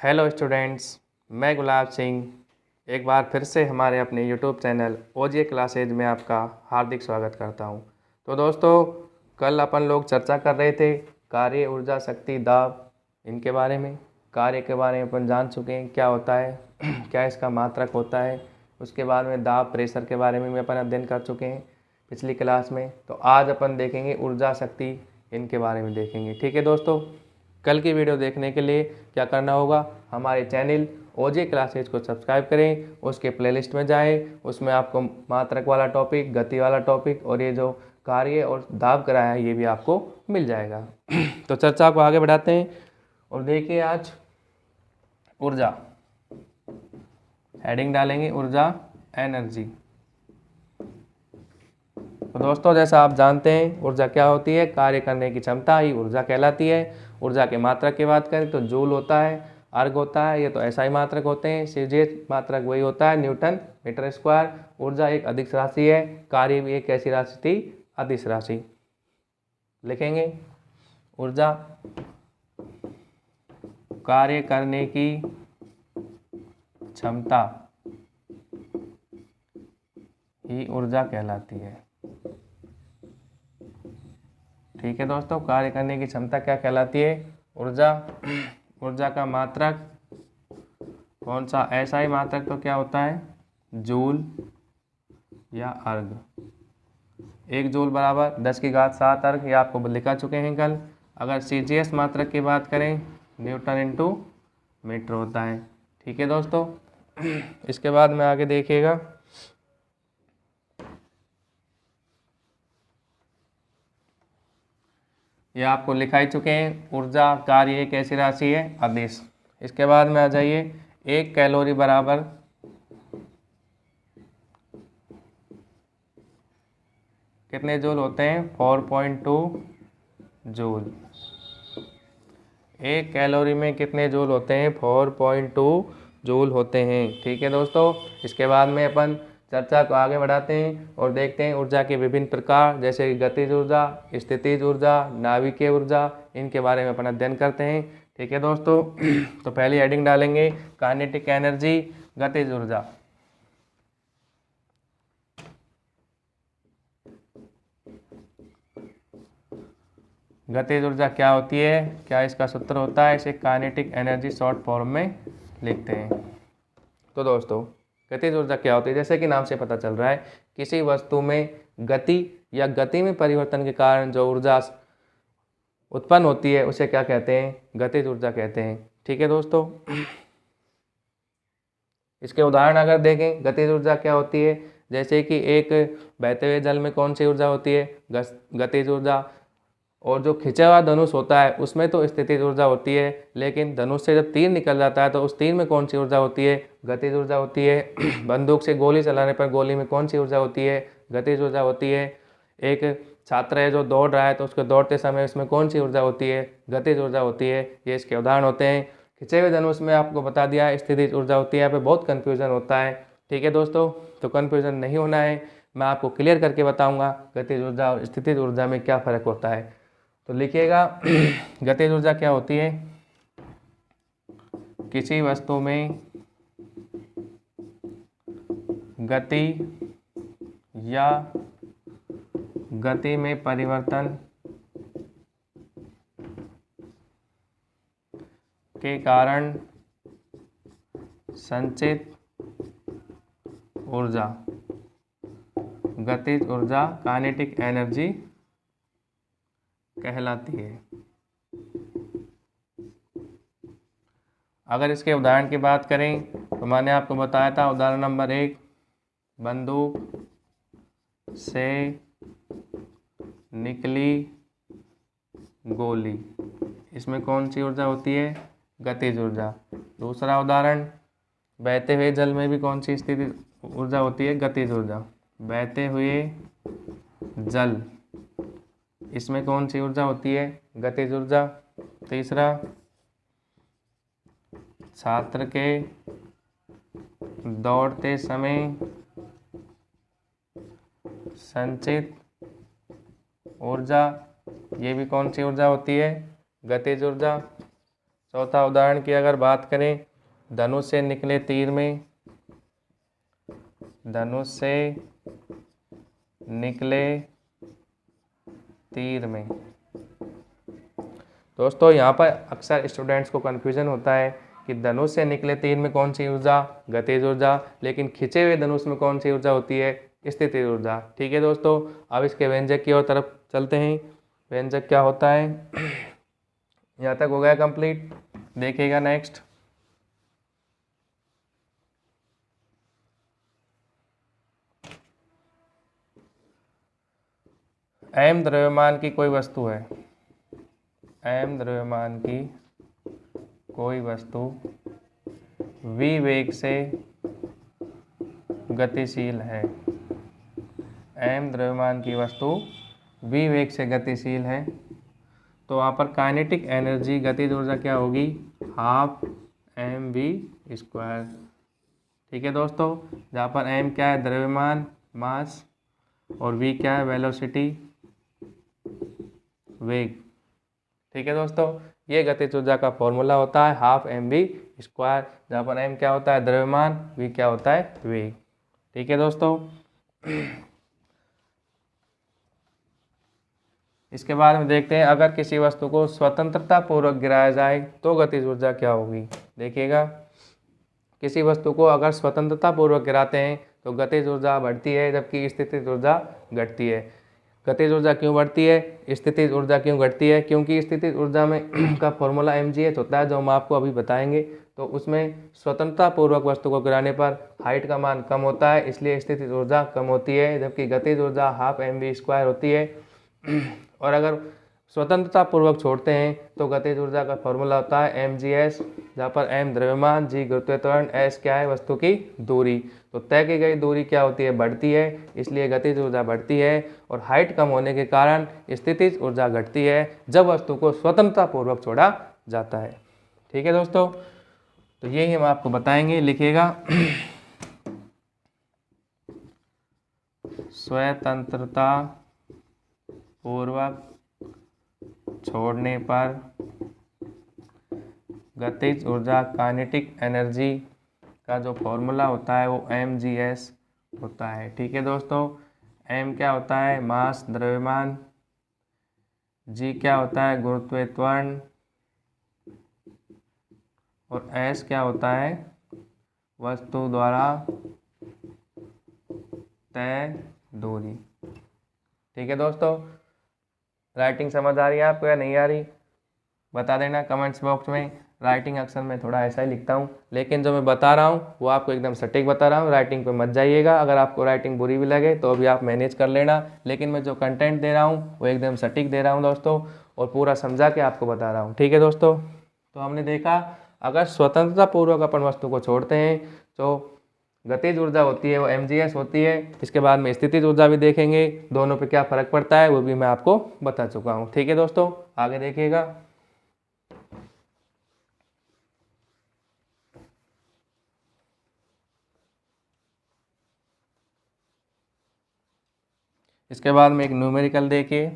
Hello students, मैं गुलाब सिंह एक बार फिर से हमारे अपने यूट्यूब चैनल ओजे क्लासेज में आपका हार्दिक स्वागत करता हूं। तो दोस्तों, कल अपन लोग चर्चा कर रहे थे कार्य, ऊर्जा, शक्ति, दाब, इनके बारे में। कार्य के बारे में अपन जान चुके हैं क्या होता है क्या इसका मात्रक होता है। उसके बाद में दाब, प्रेशर के बारे में भी अपन अध्ययन कर चुके हैं पिछली क्लास में। तो आज अपन देखेंगे ऊर्जा, शक्ति, इनके बारे में देखेंगे। ठीक है दोस्तों, कल की वीडियो देखने के लिए क्या करना होगा, हमारे चैनल ओजे क्लासेज को सब्सक्राइब करें, उसके प्लेलिस्ट में जाएं, उसमें आपको मात्रक वाला टॉपिक, गति वाला टॉपिक और ये जो कार्य और दाब कराया है ये भी आपको मिल जाएगा। तो चर्चा को आगे बढ़ाते हैं और देखिए आज ऊर्जा, हेडिंग डालेंगे ऊर्जा, एनर्जी। तो दोस्तों, जैसा आप जानते हैं ऊर्जा क्या होती है, कार्य करने की क्षमता ही ऊर्जा कहलाती है। ऊर्जा के मात्रक की बात करें तो जूल होता है, अर्ग होता है, ये तो ऐसा ही मात्रक होते हैं। सीजीएच मात्रक वही होता है, न्यूटन मीटर स्क्वायर। ऊर्जा एक अदिश राशि है, कार्य भी एक ऐसी राशि थी, अदिश राशि। लिखेंगे ऊर्जा कार्य करने की क्षमता ही ऊर्जा कहलाती है। ठीक है दोस्तों, कार्य करने की क्षमता क्या कहलाती है, ऊर्जा। ऊर्जा का मात्रक कौन सा, ऐसा ही मात्रक तो क्या होता है, जूल या अर्ग। 1 जूल बराबर 10⁻7 अर्ग, ये आपको लिखा चुके हैं कल। अगर सीजीएस मात्रक की बात करें, न्यूटन इंटू मीटर होता है। ठीक है दोस्तों, इसके बाद में आगे देखिएगा, ये आपको लिखा ही चुके हैं। ऊर्जा कार्य एक ऐसी राशि है, अदिश। इसके बाद में आ जाइए, 1 कैलोरी बराबर कितने जूल होते हैं, 4.2 जूल। 1 कैलोरी में कितने जूल होते हैं, 4.2 जूल होते हैं। ठीक है दोस्तों, इसके बाद में अपन चर्चा को आगे बढ़ाते हैं और देखते हैं ऊर्जा के विभिन्न प्रकार, जैसे गतिज ऊर्जा, स्थितिज ऊर्जा, नाभिकीय ऊर्जा, इनके बारे में अपन अध्ययन करते हैं। ठीक है दोस्तों, तो पहली हेडिंग डालेंगे काइनेटिक एनर्जी, गतिज ऊर्जा। गतिज ऊर्जा क्या होती है, क्या इसका सूत्र होता है, इसे काइनेटिक एनर्जी शॉर्ट फॉर्म में लिखते हैं। तो दोस्तों, गतिज ऊर्जा क्या होती है, जैसे कि नाम से पता चल रहा है, किसी वस्तु में गति या गति में परिवर्तन के कारण जो ऊर्जा उत्पन्न होती है उसे क्या कहते हैं, गतिज ऊर्जा कहते हैं। ठीक है दोस्तों, इसके उदाहरण अगर देखें, गतिज ऊर्जा क्या होती है, जैसे कि एक बहते हुए जल में कौन सी ऊर्जा होती है, गतिज ऊर्जा। और जो खिंचा हुआ धनुष होता है उसमें तो स्थितिज ऊर्जा होती है, लेकिन धनुष से जब तीर निकल जाता है तो उस तीर में कौन सी ऊर्जा होती है, गतिज ऊर्जा होती है। बंदूक से गोली चलाने पर गोली में कौन सी ऊर्जा होती है, गतिज ऊर्जा होती है। एक छात्र है जो दौड़ रहा है तो उसको दौड़ते समय उसमें कौन सी ऊर्जा होती है, गतिज ऊर्जा होती है। ये इसके उदाहरण होते हैं। खिंचे हुए धनुष में आपको बता दिया स्थितिज ऊर्जा होती है। यहाँ पे बहुत कन्फ्यूजन होता है। ठीक है दोस्तों, तो कन्फ्यूजन नहीं होना है, मैं आपको क्लियर करके बताऊँगा गतिज ऊर्जा और स्थितिज ऊर्जा में क्या फ़र्क होता है। तो लिखिएगा, गतिज ऊर्जा क्या होती है, किसी वस्तु में गति या गति में परिवर्तन के कारण संचित ऊर्जा गतिज ऊर्जा, काइनेटिक एनर्जी कहलाती है। अगर इसके उदाहरण की बात करें तो मैंने आपको बताया था, उदाहरण नंबर 1, बंदूक से निकली गोली, इसमें कौन सी ऊर्जा होती है, गतिज ऊर्जा। दूसरा उदाहरण, बहते हुए जल में भी कौन सी स्थिति ऊर्जा होती है, गतिज ऊर्जा। बहते हुए जल, इसमें कौन सी ऊर्जा होती है, गतिज ऊर्जा। तीसरा, छात्र के दौड़ते समय संचित ऊर्जा, ये भी कौन सी ऊर्जा होती है, गतिज ऊर्जा। चौथा उदाहरण की अगर बात करें, धनुष से निकले तीर में, धनुष से निकले तीर में। दोस्तों यहाँ पर अक्सर स्टूडेंट्स को कन्फ्यूजन होता है कि धनुष से निकले तीर में कौन सी ऊर्जा, गतिज ऊर्जा, लेकिन खिंचे हुए धनुष में कौन सी ऊर्जा होती है, स्थितिज ऊर्जा। ठीक है दोस्तों, अब इसके व्यंजक की ओर तरफ चलते हैं। व्यंजक क्या होता है, यहाँ तक हो गया कंप्लीट। देखिएगा नेक्स्ट, m द्रव्यमान की कोई वस्तु है, m द्रव्यमान की कोई वस्तु v वेग से गतिशील है, m द्रव्यमान की वस्तु v वेग से गतिशील है, तो वहाँ पर काइनेटिक एनर्जी, गतिज ऊर्जा क्या होगी, हाफ mv²। ठीक है दोस्तों, जहाँ पर m क्या है, द्रव्यमान, मास, और v क्या है, वेलोसिटी, वेग। ठीक है दोस्तों, ये गतिज ऊर्जा का फॉर्मूला होता है हाफ mv², जहाँ पर m क्या होता है, द्रव्यमान, v क्या होता है, वेग। ठीक है दोस्तों, इसके बाद में देखते हैं, अगर किसी वस्तु को स्वतंत्रता पूर्वक गिराया जाए तो गतिज ऊर्जा क्या होगी। देखिएगा, किसी वस्तु को अगर स्वतंत्रता पूर्वक गिराते हैं तो गतिज ऊर्जा बढ़ती है, जबकि स्थितिज ऊर्जा घटती है। गतिज ऊर्जा क्यों बढ़ती है, स्थितिज ऊर्जा क्यों घटती है, क्योंकि स्थितिज ऊर्जा में का फॉर्मूला mgh होता है, जो हम आपको अभी बताएंगे। तो उसमें स्वतंत्रता पूर्वक वस्तु को गिराने पर हाइट का मान कम होता है, इसलिए स्थितिज ऊर्जा कम होती है, जबकि गतिज ऊर्जा हाफ mv² होती है। और अगर स्वतंत्रता पूर्वक छोड़ते हैं तो गतिज ऊर्जा का फॉर्मूला होता है mgs, जहाँ पर m द्रव्यमान, g गुरुत्वीय त्वरण, s क्या है, वस्तु की दूरी। तो तय की गई दूरी क्या होती है, बढ़ती है, इसलिए गतिज ऊर्जा बढ़ती है। और हाइट कम होने के कारण स्थितिज ऊर्जा घटती है जब वस्तु को स्वतंत्रता पूर्वक छोड़ा जाता है। ठीक है दोस्तों, तो यही हम आपको बताएंगे, लिखिएगा। स्वतंत्रता पूर्वक छोड़ने पर गतिज ऊर्जा, काइनेटिक एनर्जी का जो फॉर्मूला होता है वो mgs होता है। ठीक है दोस्तों, m क्या होता है, मास, द्रव्यमान, g क्या होता है, गुरुत्वीय त्वरण, और s क्या होता है, वस्तु द्वारा तय दूरी। ठीक है दोस्तों, राइटिंग समझ आ रही है आपको या नहीं आ रही, बता देना कमेंट्स बॉक्स में। राइटिंग अक्सर मैं थोड़ा ऐसा ही लिखता हूँ, लेकिन जो मैं बता रहा हूँ वो आपको एकदम सटीक बता रहा हूँ, राइटिंग पे मत जाइएगा। अगर आपको राइटिंग बुरी भी लगे तो अभी आप मैनेज कर लेना, लेकिन मैं जो कंटेंट दे रहा हूँ वो एकदम सटीक दे रहा हूँ दोस्तों, और पूरा समझा के आपको बता रहा हूँ। ठीक है दोस्तों, तो हमने देखा, अगर स्वतंत्रता पूर्वक अपन वस्तु को छोड़ते हैं तो गतिज ऊर्जा होती है वो mgs होती है। इसके बाद में स्थितिज ऊर्जा भी देखेंगे, दोनों पे क्या फ़र्क पड़ता है वो भी मैं आपको बता चुका हूँ। ठीक है दोस्तों, आगे देखिएगा। इसके बाद में एक न्यूमेरिकल देखिए,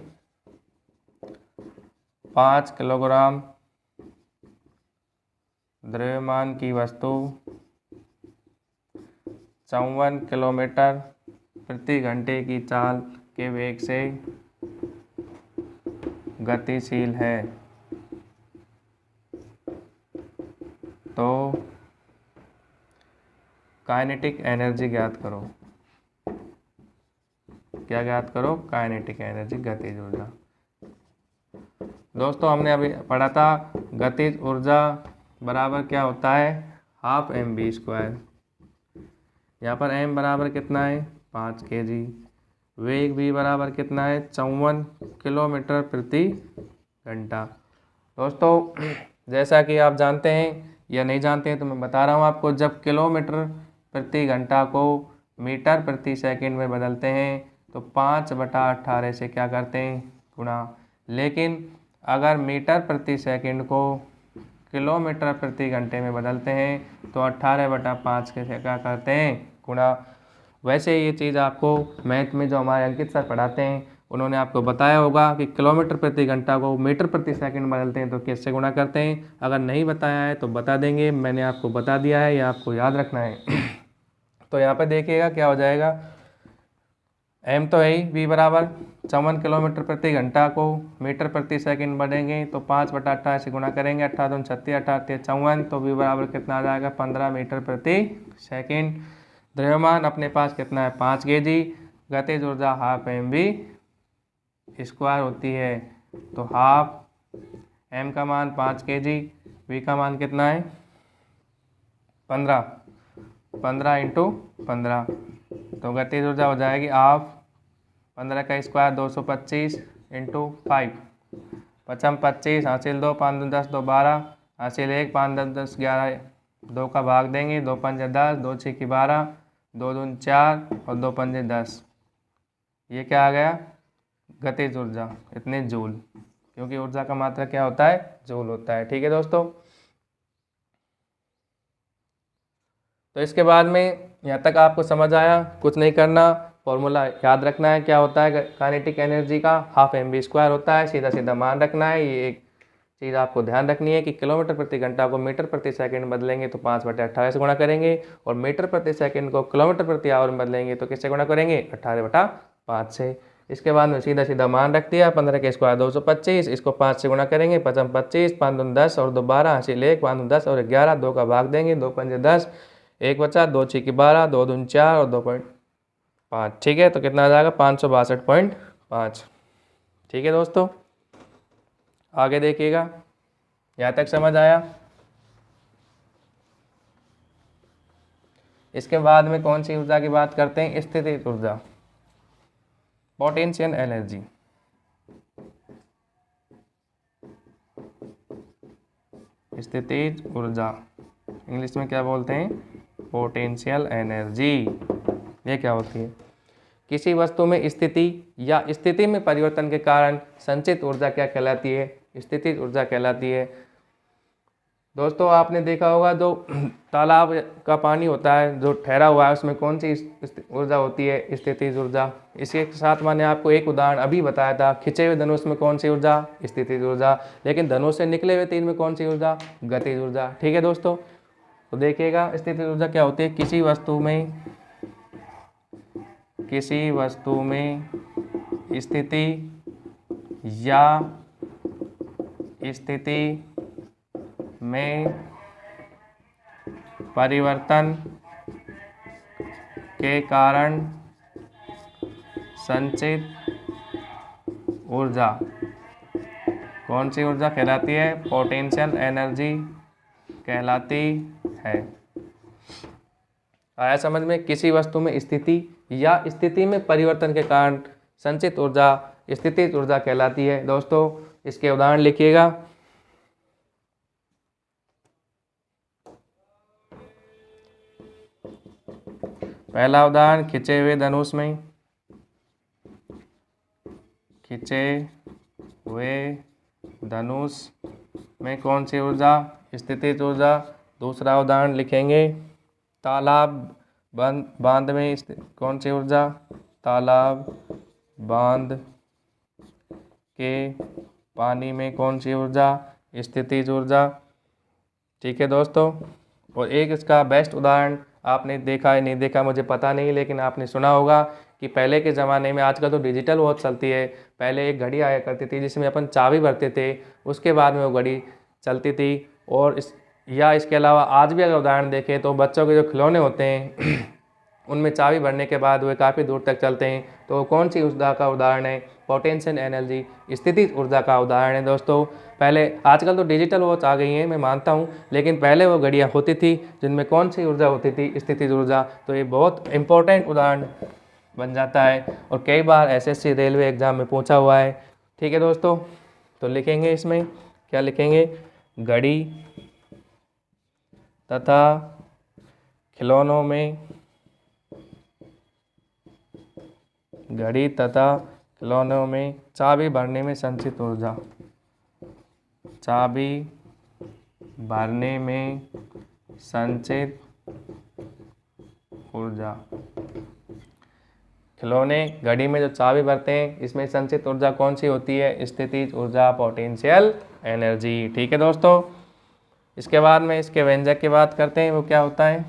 5 किलोग्राम द्रव्यमान की वस्तु 54 किलोमीटर प्रति घंटे की चाल के वेग से गतिशील है, तो काइनेटिक एनर्जी ज्ञात करो। क्या ज्ञात करो, काइनेटिक एनर्जी, गतिज ऊर्जा। दोस्तों हमने अभी पढ़ा था गतिज ऊर्जा बराबर क्या होता है, हाफ mv²। यहाँ पर m बराबर कितना है, 5 kg। वेग भी बराबर कितना है, 54 किलोमीटर प्रति घंटा। दोस्तों जैसा कि आप जानते हैं या नहीं जानते हैं तो मैं बता रहा हूँ आपको, जब किलोमीटर प्रति घंटा को मीटर प्रति सेकंड में बदलते हैं तो 5/18 से क्या करते हैं, गुणा। लेकिन अगर मीटर प्रति सेकंड को किलोमीटर प्रति घंटे में बदलते हैं तो 18/5 के से क्या करते हैं, गुणा। वैसे ये चीज़ आपको मैथ में जो हमारे अंकित सर पढ़ाते हैं उन्होंने आपको बताया होगा कि किलोमीटर प्रति घंटा को मीटर प्रति सेकंड बदलते हैं तो किससे गुणा करते हैं। अगर नहीं बताया है तो बता देंगे, मैंने आपको बता दिया है, ये आपको याद रखना है। तो यहाँ पे देखिएगा क्या हो जाएगा, m तो है ही, v बराबर 54 किलोमीटर प्रति घंटा को मीटर प्रति सेकंड बढ़ेंगे तो 5/18 से गुणा करेंगे, 18 दूनी 36, 18 54, तो v बराबर कितना आ जाएगा 15 मीटर प्रति सेकंड। द्रव्यमान अपने पास कितना है 5 kg, गतिज ऊर्जा हाफ mv स्क्वायर होती है, तो हाफ m का मान 5 kg, v का मान कितना है 15 इंटू 15, तो गतिज ऊर्जा हो जाएगी हाफ 15 का स्क्वायर 225 इंटू 5, 55 25, हासिल 2, 5 दूनी 10, 2 12, हासिल 1, 5 10 10 11, 2 का भाग देंगे, 2 पंजे 10, 2 6 की 12, 2 दूनी 4 और 2 पंजे 10। ये क्या आ गया गतिज ऊर्जा, इतने जूल, क्योंकि ऊर्जा का मात्रा क्या होता है जूल होता है। ठीक है दोस्तों, तो इसके बाद में यहाँ तक आपको समझ आया, कुछ नहीं करना, फॉर्मूला याद रखना है क्या होता है काइनेटिक एनर्जी का, हाफ mv स्क्वायर होता है, सीधा सीधा मान रखना है। ये एक चीज़ आपको ध्यान रखनी है कि किलोमीटर प्रति घंटा को मीटर प्रति सेकंड बदलेंगे तो 5/18 से गुणा करेंगे, और मीटर प्रति सेकंड को किलोमीटर प्रति आवर में बदलेंगे तो किससे गुणा करेंगे 18/5 से। इसके बाद में सीधा सीधा मान रख दिया, 15 के स्क्वायर 225, इसको 5 से गुणा करेंगे, 55 25, 5 दूनी 10 और 2 12, हासिल 1, 5 दूनी 10 और 11, 2 का भाग देंगे, 2 पंजे 10, 1 बचा, 2 6 की 12, 2 दूनी 4 और 2.5। ठीक है, तो कितना आ जाएगा 562.5। ठीक है दोस्तों, आगे देखिएगा, यहाँ तक समझ आया। इसके बाद में कौन सी ऊर्जा की बात करते हैं, स्थितिज ऊर्जा, पोटेंशियल एनर्जी। स्थितिज ऊर्जा इंग्लिश में क्या बोलते हैं, पोटेंशियल एनर्जी। ये क्या होती है, किसी वस्तु में स्थिति या स्थिति में परिवर्तन के कारण संचित ऊर्जा क्या कहलाती है, स्थितिज ऊर्जा कहलाती है। दोस्तों आपने देखा होगा जो तालाब का पानी होता है जो ठहरा हुआ है उसमें कौन सी ऊर्जा होती है, स्थितिज ऊर्जा। इसके साथ मैंने आपको एक उदाहरण अभी बताया था, खिंचे हुए धनुष में कौन सी ऊर्जा, स्थितिज ऊर्जा, लेकिन धनुष से निकले हुए तीर में कौन सी ऊर्जा, गतिज ऊर्जा। ठीक है दोस्तों, तो देखिएगा स्थितिज ऊर्जा क्या होती है, किसी वस्तु में स्थिति या स्थिति में परिवर्तन के कारण संचित ऊर्जा कौन सी ऊर्जा कहलाती है, पोटेंशियल एनर्जी कहलाती है। आया समझ में, किसी वस्तु में स्थिति या स्थिति में परिवर्तन के कारण संचित ऊर्जा स्थितिज ऊर्जा कहलाती है। दोस्तों इसके उदाहरण लिखिएगा, पहला उदाहरण खिंचे हुए धनुष में, खिंचे हुए धनुष में कौन सी ऊर्जा, स्थितिज ऊर्जा। दूसरा उदाहरण लिखेंगे, तालाब बांध में कौन सी ऊर्जा, तालाब बांध के पानी में कौन सी ऊर्जा, स्थितिज ऊर्जा। ठीक है दोस्तों, और एक इसका बेस्ट उदाहरण आपने देखा है नहीं देखा मुझे पता नहीं, लेकिन आपने सुना होगा कि पहले के ज़माने में, आजकल तो डिजिटल वॉच चलती है, पहले एक घड़ी आया करती थी जिसमें अपन चाबी भरते थे, उसके बाद में वो घड़ी चलती थी। और इसके अलावा आज भी अगर उदाहरण देखें तो बच्चों के जो खिलौने होते हैं उनमें चाबी भरने के बाद वे काफ़ी दूर तक चलते हैं, तो कौन सी ऊर्जा का उदाहरण है, पोटेंशियल एनर्जी स्थितिज ऊर्जा का उदाहरण है। दोस्तों पहले, आजकल तो डिजिटल वॉच आ गई हैं मैं मानता हूं, लेकिन पहले वो घड़ियां होती थी जिनमें कौन सी ऊर्जा होती थी, स्थितिज ऊर्जा। तो ये बहुत इंपॉर्टेंट उदाहरण बन जाता है और कई बार एसएससी रेलवे एग्ज़ाम में पूछा हुआ है। ठीक है दोस्तों, तो लिखेंगे इसमें क्या लिखेंगे, घड़ी तथा खिलौनों में, घड़ी तथा खिलौनों में चाबी भरने में संचित ऊर्जा, चाबी भरने में संचित ऊर्जा। खिलौने, घड़ी में जो चाबी भरते हैं, इसमें संचित ऊर्जा कौन सी होती है? स्थितिज ऊर्जा, पोटेंशियल एनर्जी। ठीक है दोस्तों। इसके बाद में इसके व्यंजक की बात करते हैं, वो क्या होता है?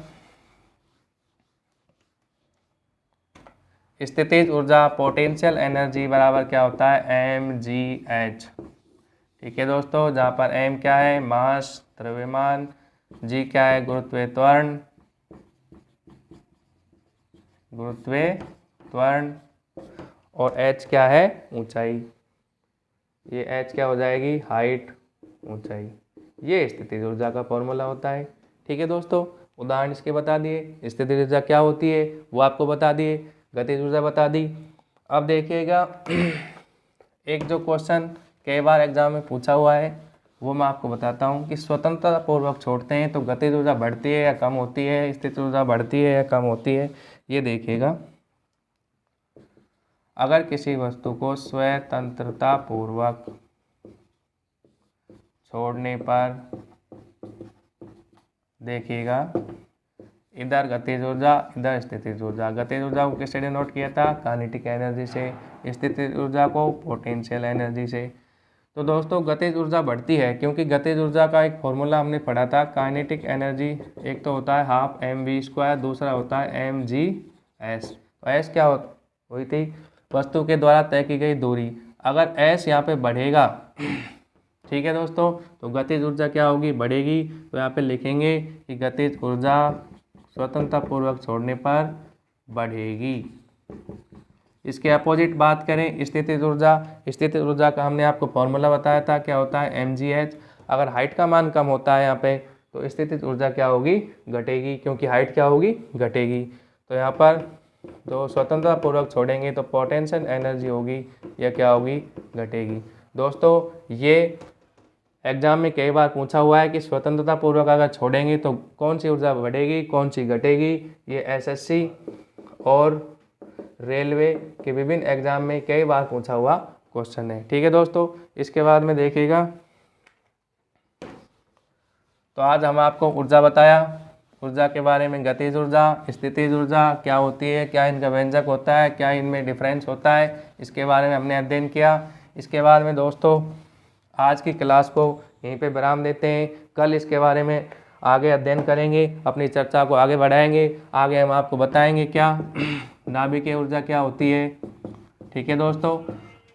स्थितिज ऊर्जा, पोटेंशियल एनर्जी बराबर क्या होता है? mgh। ठीक है दोस्तों, जहाँ पर m क्या है? मास, द्रव्यमान, g क्या है? गुरुत्वीय त्वरण, और h क्या है? ऊंचाई। ये h क्या हो जाएगी? हाइट, ऊंचाई। ये स्थितिज ऊर्जा का फॉर्मूला होता है। ठीक है दोस्तों, उदाहरण इसके बता दिए। स्थितिज ऊर्जा क्या होती है वो आपको बता दिए, गतिज ऊर्जा बता दी। अब देखिएगा एक जो क्वेश्चन कई बार एग्जाम में पूछा हुआ है वो मैं आपको बताता हूँ कि स्वतंत्रता पूर्वक छोड़ते हैं तो गतिज ऊर्जा बढ़ती है या कम होती है? स्थितिज ऊर्जा बढ़ती है या कम होती है? ये देखिएगा, अगर किसी वस्तु को स्वतंत्रता पूर्वक छोड़ने पर, देखिएगा इधर गतिज ऊर्जा, इधर स्थितिज ऊर्जा। गतिज ऊर्जा को किससे डिनोट किया था? काइनेटिक एनर्जी से। स्थितिज ऊर्जा को पोटेंशियल एनर्जी से। तो दोस्तों गतिज ऊर्जा बढ़ती है क्योंकि गतिज ऊर्जा का एक फॉर्मूला हमने पढ़ा था, काइनेटिक एनर्जी एक तो होता है हाफ mv², दूसरा होता है mgh। तो s क्या हुई थी? वस्तु के द्वारा तय की गई दूरी। अगर s यहाँ पे बढ़ेगा, ठीक है दोस्तों, तो गतिज ऊर्जा क्या होगी? बढ़ेगी। तो यहाँ पे लिखेंगे कि गतिज ऊर्जा स्वतंत्रता पूर्वक छोड़ने पर बढ़ेगी। इसके अपोजिट बात करें स्थितिज ऊर्जा। स्थितिज ऊर्जा का हमने आपको फॉर्मूला बताया था, क्या होता है? mgh। अगर हाइट का मान कम होता है यहाँ पे तो स्थितिज ऊर्जा क्या होगी? घटेगी, क्योंकि हाइट क्या होगी? घटेगी। तो यहाँ पर तो स्वतंत्रता पूर्वक छोड़ेंगे तो पोटेंशियल एनर्जी होगी, यह क्या होगी? घटेगी। दोस्तों ये एग्जाम में कई बार पूछा हुआ है कि स्वतंत्रता पूर्वक अगर छोड़ेंगे तो कौन सी ऊर्जा बढ़ेगी, कौन सी घटेगी? ये एसएससी और रेलवे के विभिन्न एग्जाम में कई बार पूछा हुआ क्वेश्चन है। ठीक है दोस्तों, इसके बाद में देखिएगा, तो आज हम आपको ऊर्जा बताया, ऊर्जा के बारे में, गतिज ऊर्जा, स्थितिज ऊर्जा क्या होती है, क्या इनका व्यंजक होता है, क्या इनमें डिफरेंस होता है, इसके बारे में हमने अध्ययन किया। इसके बाद में दोस्तों आज की क्लास को यहीं पे विराम देते हैं। कल इसके बारे में आगे अध्ययन करेंगे, अपनी चर्चा को आगे बढ़ाएंगे। आगे हम आपको बताएंगे क्या नाभिकीय ऊर्जा क्या होती है। ठीक है दोस्तों,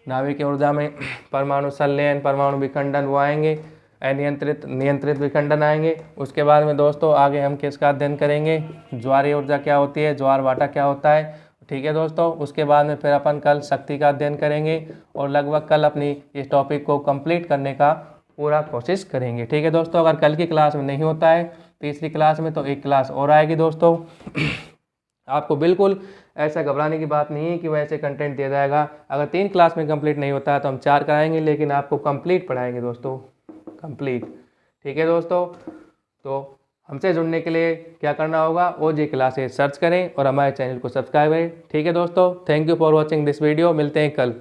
नाभिकीय ऊर्जा में परमाणु संलयन, परमाणु विखंडन वो आएंगे, नियंत्रित विखंडन आएंगे। उसके बाद में दोस्तों आगे हम किसका अध्ययन करेंगे? ज्वारीय ऊर्जा क्या होती है, ज्वार भाटा क्या होता है। ठीक है दोस्तों, उसके बाद में फिर अपन कल शक्ति का अध्ययन करेंगे और लगभग कल अपनी इस टॉपिक को कंप्लीट करने का पूरा कोशिश करेंगे। ठीक है दोस्तों, अगर कल की क्लास में नहीं होता है तीसरी क्लास में तो एक क्लास और आएगी दोस्तों। आपको बिल्कुल ऐसा घबराने की बात नहीं है कि वैसे कंटेंट दिया जाएगा। अगर 3 क्लास में कंप्लीट नहीं होता है तो हम 4 कराएंगे, लेकिन आपको कंप्लीट पढ़ाएंगे दोस्तों, कंप्लीट। ठीक है दोस्तों, तो हमसे जुड़ने के लिए क्या करना होगा? ओजे क्लासेस सर्च करें और हमारे चैनल को सब्सक्राइब करें। ठीक है दोस्तों, thank you for watching this video. मिलते हैं कल।